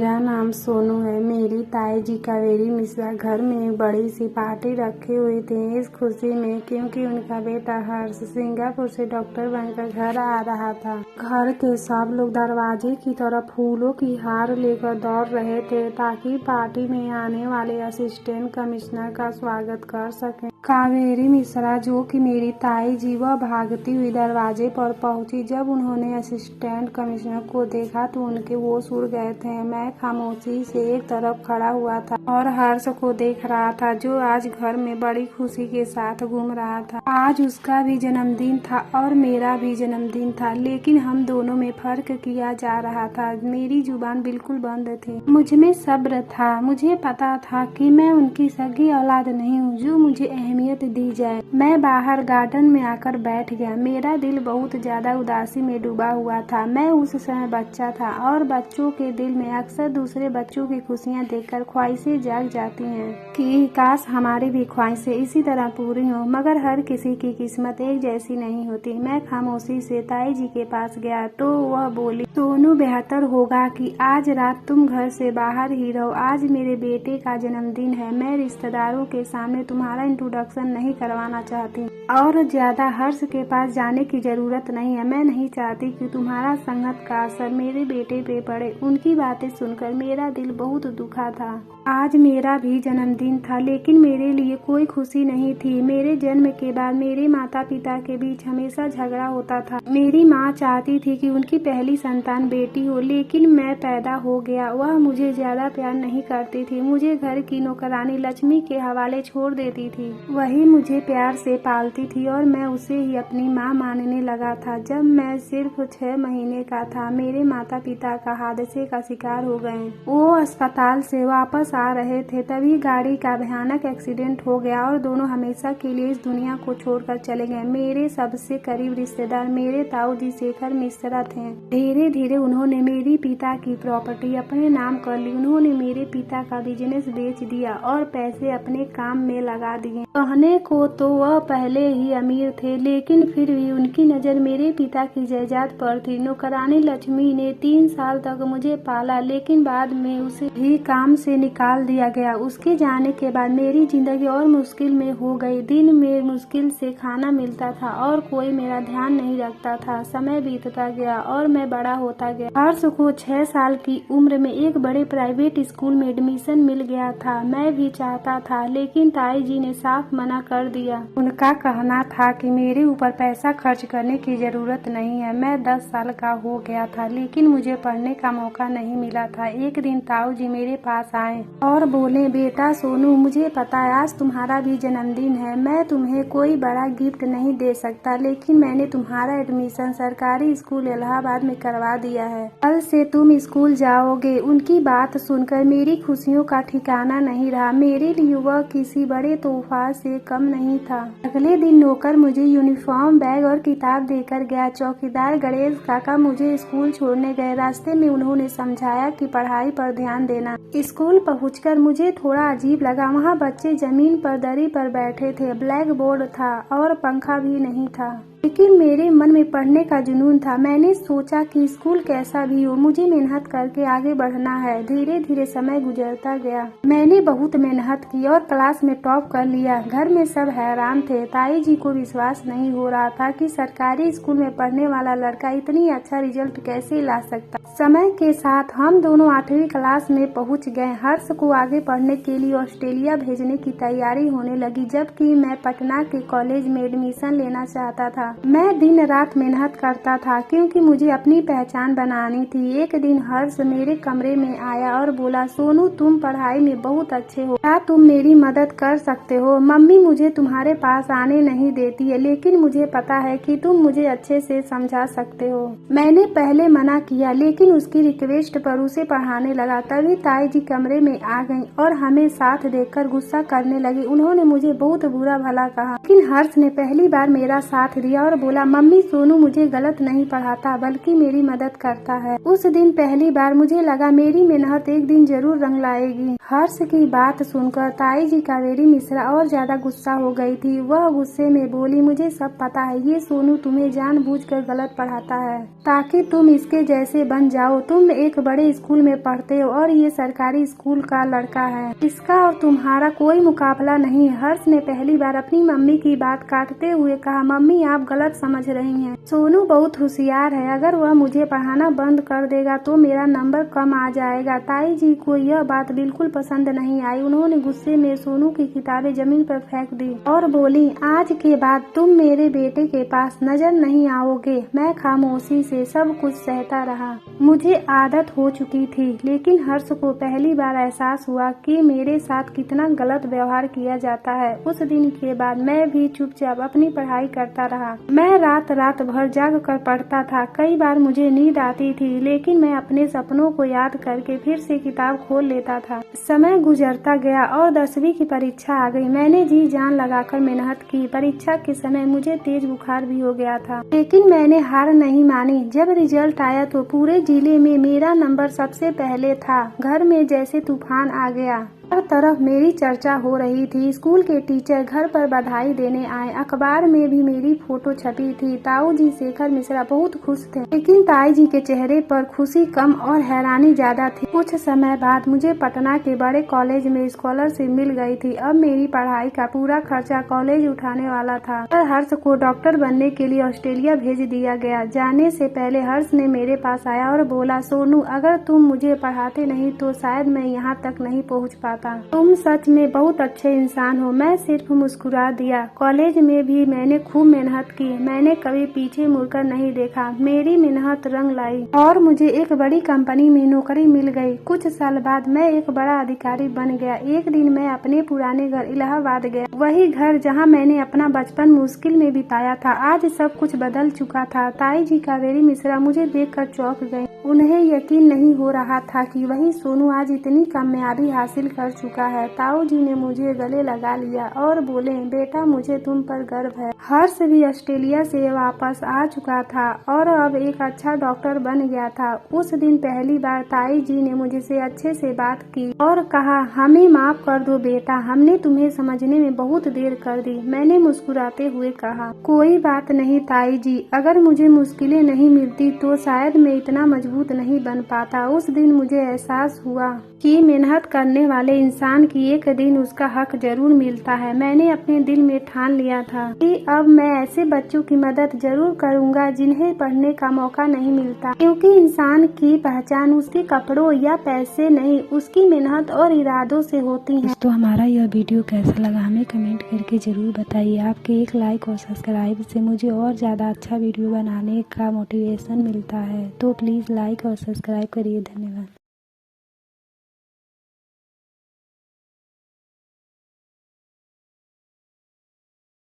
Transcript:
मेरा नाम सोनू है। मेरी ताई जी कावेरी मिश्रा घर में एक बड़ी सी पार्टी रखे हुए थे इस खुशी में, क्योंकि उनका बेटा हर्ष सिंगापुर से डॉक्टर बनकर घर आ रहा था। घर के सब लोग दरवाजे की तरफ फूलों की हार लेकर दौड़ रहे थे ताकि पार्टी में आने वाले असिस्टेंट कमिश्नर का स्वागत कर सकें। कावेरी मिश्रा जो कि मेरी ताई जी, वह भागती हुई दरवाजे पर पहुंची। जब उन्होंने असिस्टेंट कमिश्नर को देखा तो उनके होश उड़ गए थे। मैं खामोशी से एक तरफ खड़ा हुआ था और हर्ष को देख रहा था, जो आज घर में बड़ी खुशी के साथ घूम रहा था। आज उसका भी जन्मदिन था और मेरा भी जन्मदिन था, लेकिन हम दोनों में फर्क किया जा रहा था। मेरी जुबान बिल्कुल बंद थी। मुझ में सब्र था। मुझे पता था कि मैं उनकी सगी औलाद नहीं हूँ जो मुझे अहमियत दी जाए। मैं बाहर गार्डन में आकर बैठ गया। मेरा दिल बहुत ज्यादा उदासी में डूबा हुआ था। मैं उस समय बच्चा था और बच्चों के दिल में अक्सर दूसरे बच्चों की खुशियाँ देखकर ख्वाहिशें जाग जाती हैं कि काश हमारी भी ख्वाहिशें इसी तरह पूरी हों, मगर हर किसी की किस्मत एक जैसी नहीं होती। मैं खामोशी से ताई जी के पास गया तो वह बोली, सोनू, बेहतर होगा कि आज रात तुम घर से बाहर ही रहो। आज मेरे बेटे का जन्मदिन है। मैं रिश्तेदारों के सामने तुम्हारा इंट्रोडक्शन नहीं करवाना चाहती और ज्यादा हर्ष के पास जाने की जरूरत नहीं है। मैं नहीं चाहती कि तुम्हारा संगत का असर मेरे बेटे पे पड़े। उनकी बातें सुनकर मेरा दिल बहुत दुखा था। आज मेरा भी जन्मदिन था, लेकिन मेरे लिए कोई खुशी नहीं थी। मेरे जन्म के बाद मेरे माता पिता के बीच हमेशा झगड़ा होता था। मेरी माँ चाहती थी कि उनकी पहली संतान बेटी हो, लेकिन मैं पैदा हो गया। वह मुझे ज्यादा प्यार नहीं करती थी। मुझे घर की नौकरानी लक्ष्मी के हवाले छोड़ देती थी। वही मुझे प्यार से पालती थी और मैं उसे ही अपनी माँ मानने लगा था। जब मैं सिर्फ 6 महीने का था, मेरे माता पिता का हादसे का शिकार हो गए। वो अस्पताल से वापस आ रहे थे, तभी गाड़ी का भयानक एक्सीडेंट हो गया और दोनों हमेशा के लिए इस दुनिया को छोड़कर चले गए। मेरे सबसे करीब रिश्तेदार मेरे ताऊ जी शेखर मिश्रा थे। धीरे धीरे उन्होंने मेरी पिता की प्रॉपर्टी अपने नाम कर ली। उन्होंने मेरे पिता का बिजनेस बेच दिया और पैसे अपने काम में लगा दिए। कहने को तो वह पहले ही अमीर थे, लेकिन फिर भी उनकी नजर मेरे पिता की जायदाद पर थी। नौकरानी लक्ष्मी ने 3 साल तक मुझे पाला, लेकिन बाद में उसे भी काम से निकाल दिया गया। उसके जाने के बाद मेरी जिंदगी और मुश्किल में हो गई। दिन में मुश्किल से खाना मिलता था और कोई मेरा ध्यान नहीं रखता था। समय बीतता गया और मैं बड़ा होता गया। हर्ष को 6 साल की उम्र में एक बड़े प्राइवेट स्कूल में एडमिशन मिल गया था। मैं भी चाहता था, लेकिन ताई जी ने साफ मना कर दिया। उनका कहना था कि मेरे ऊपर पैसा खर्च करने की जरूरत नहीं है। मैं 10 साल का हो गया था, लेकिन मुझे पढ़ने का मौका नहीं मिला था। एक दिन ताऊ जी मेरे पास आए और बोले, बेटा सोनू, मुझे पता है आज तुम्हारा भी जन्मदिन है। मैं तुम्हें कोई बड़ा गिफ्ट नहीं दे सकता, लेकिन मैंने तुम्हारा एडमिशन सरकारी स्कूल इलाहाबाद में करवा दिया है। कल से तुम स्कूल जाओगे। उनकी बात सुनकर मेरी खुशियों का ठिकाना नहीं रहा। मेरे लिए वह किसी बड़े तोहफा से कम नहीं था। अगले दिन नौकर मुझे यूनिफॉर्म, बैग और किताब देकर गया। चौकीदार गणेश काका मुझे स्कूल छोड़ने गए। रास्ते में उन्होंने समझाया कि पढ़ाई पर ध्यान देना। स्कूल पहुंचकर मुझे थोड़ा अजीब लगा। वहाँ बच्चे जमीन पर दरी पर बैठे थे। ब्लैक बोर्ड था और पंखा भी नहीं था, लेकिन मेरे मन में पढ़ने का जुनून था। मैंने सोचा कि स्कूल कैसा भी हो, मुझे मेहनत करके आगे बढ़ना है। धीरे धीरे समय गुजरता गया। मैंने बहुत मेहनत की और क्लास में टॉप कर लिया। घर में सब हैरान थे। ताई जी को विश्वास नहीं हो रहा था कि सरकारी स्कूल में पढ़ने वाला लड़का इतनी अच्छा रिजल्ट कैसे ला सकता। समय के साथ हम दोनों 8वीं क्लास में पहुंच गए। हर्ष को आगे पढ़ने के लिए ऑस्ट्रेलिया भेजने की तैयारी होने लगी, जबकि मैं पटना के कॉलेज में एडमिशन लेना चाहता था। मैं दिन रात मेहनत करता था क्योंकि मुझे अपनी पहचान बनानी थी। एक दिन हर्ष मेरे कमरे में आया और बोला, सोनू, तुम पढ़ाई में बहुत अच्छे हो, क्या तुम मेरी मदद कर सकते हो? मम्मी मुझे तुम्हारे पास आने नहीं देती है, लेकिन मुझे पता है कि तुम मुझे अच्छे से समझा सकते हो। मैंने पहले मना किया, लेकिन उसकी रिक्वेस्ट पर उसे पढ़ाने लगा। तभी ताई जी कमरे में आ गईं और हमें साथ देखकर गुस्सा करने लगी। उन्होंने मुझे बहुत बुरा भला कहा, लेकिन हर्ष ने पहली बार मेरा साथ दिया दिया और बोला, मम्मी सोनू मुझे गलत नहीं पढ़ाता बल्कि मेरी मदद करता है। उस दिन पहली बार मुझे लगा मेरी मेहनत एक दिन जरूर रंग लाएगी। हर्ष की बात सुनकर ताई जी कावेरी मिश्रा और ज्यादा गुस्सा हो गई थी। वह गुस्से में बोली, मुझे सब पता है, ये सोनू तुम्हें जानबूझकर गलत पढ़ाता है ताकि तुम इसके जैसे बन जाओ। तुम एक बड़े स्कूल में पढ़ते हो और ये सरकारी स्कूल का लड़का है, इसका और तुम्हारा कोई मुकाबला नहीं। हर्ष ने पहली बार अपनी मम्मी की बात काटते हुए कहा, मम्मी आप गलत समझ रही हैं। सोनू बहुत होशियार है, अगर वह मुझे पढ़ाना बंद कर देगा तो मेरा नंबर कम आ जाएगा। ताई जी को यह बात बिल्कुल पसंद नहीं आई। उन्होंने गुस्से में सोनू की किताबें जमीन पर फेंक दी और बोली, आज के बाद तुम मेरे बेटे के पास नजर नहीं आओगे। मैं खामोशी से सब कुछ सहता रहा। मुझे आदत हो चुकी थी, लेकिन हर्ष को पहली बार एहसास हुआ कि मेरे साथ कितना गलत व्यवहार किया जाता है। उस दिन के बाद मैं भी चुपचाप अपनी पढ़ाई करता रहा। मैं रात रात भर जाग कर पढ़ता था। कई बार मुझे नींद आती थी, लेकिन मैं अपने सपनों को याद करके फिर से किताब खोल लेता था। समय गुजरता गया और 10वीं की परीक्षा आ गई। मैंने जी जान लगाकर मेहनत की। परीक्षा के समय मुझे तेज बुखार भी हो गया था, लेकिन मैंने हार नहीं मानी। जब रिजल्ट आया तो पूरे जिले में मेरा नंबर सबसे पहले था। घर में जैसे तूफान आ गया। हर तरफ मेरी चर्चा हो रही थी। स्कूल के टीचर घर पर बधाई देने आए। अखबार में भी मेरी फोटो छपी थी। ताऊ जी शेखर मिश्रा बहुत खुश थे, लेकिन ताई जी के चेहरे पर खुशी कम और हैरानी ज्यादा थी। कुछ समय बाद मुझे पटना के बड़े कॉलेज में स्कॉलरशिप मिल गई थी। अब मेरी पढ़ाई का पूरा खर्चा कॉलेज उठाने वाला था। हर्ष को डॉक्टर बनने के लिए ऑस्ट्रेलिया भेज दिया गया। जाने से पहले हर्ष ने मेरे पास आया और बोला, सोनू अगर तुम मुझे पढ़ाते नहीं तो शायद मैं यहाँ तक नहीं पहुँच पाता। तुम सच में बहुत अच्छे इंसान हो। मैं सिर्फ मुस्कुरा दिया। कॉलेज में भी मैंने खूब मेहनत की। मैंने कभी पीछे मुड़कर नहीं देखा। मेरी मेहनत रंग लाई और मुझे एक बड़ी कंपनी में नौकरी मिल गई। कुछ साल बाद मैं एक बड़ा अधिकारी बन गया। एक दिन मैं अपने पुराने घर इलाहाबाद गया, वही घर जहाँ मैंने अपना बचपन मुश्किल में बिताया था। आज सब कुछ बदल चुका था। ताई जी कावेरी मिश्रा मुझे देखकर चौंक गई। उन्हें यकीन नहीं हो रहा था कि वही सोनू आज इतनी कामयाबी हासिल कर चुका है। ताऊ जी ने मुझे गले लगा लिया और बोले, बेटा मुझे तुम पर गर्व है। हर्ष भी ऑस्ट्रेलिया से वापस आ चुका था और अब एक अच्छा डॉक्टर बन गया था। उस दिन पहली बार ताई जी ने मुझसे अच्छे से बात की और कहा, हमें माफ कर दो बेटा, हमने तुम्हें समझने में बहुत देर कर दी। मैंने मुस्कुराते हुए कहा, कोई बात नहीं ताई जी, अगर मुझे मुश्किलें नहीं मिलती तो शायद मैं इतना मजबूत नहीं बन पाता। उस दिन मुझे एहसास हुआ कि मेहनत करने वाले इंसान की एक दिन उसका हक जरूर मिलता है। मैंने अपने दिल में ठान लिया था कि अब मैं ऐसे बच्चों की मदद जरूर करूंगा जिन्हें पढ़ने का मौका नहीं मिलता, क्योंकि इंसान की पहचान उसके कपड़ों या पैसे नहीं, उसकी मेहनत और इरादों से होती है। तो हमारा यह वीडियो कैसा लगा हमें कमेंट करके जरूर बताइए। आपके एक लाइक और सब्सक्राइब से मुझे और ज्यादा अच्छा वीडियो बनाने का मोटिवेशन मिलता है, तो प्लीज लाइक और सब्सक्राइब करिए। धन्यवाद।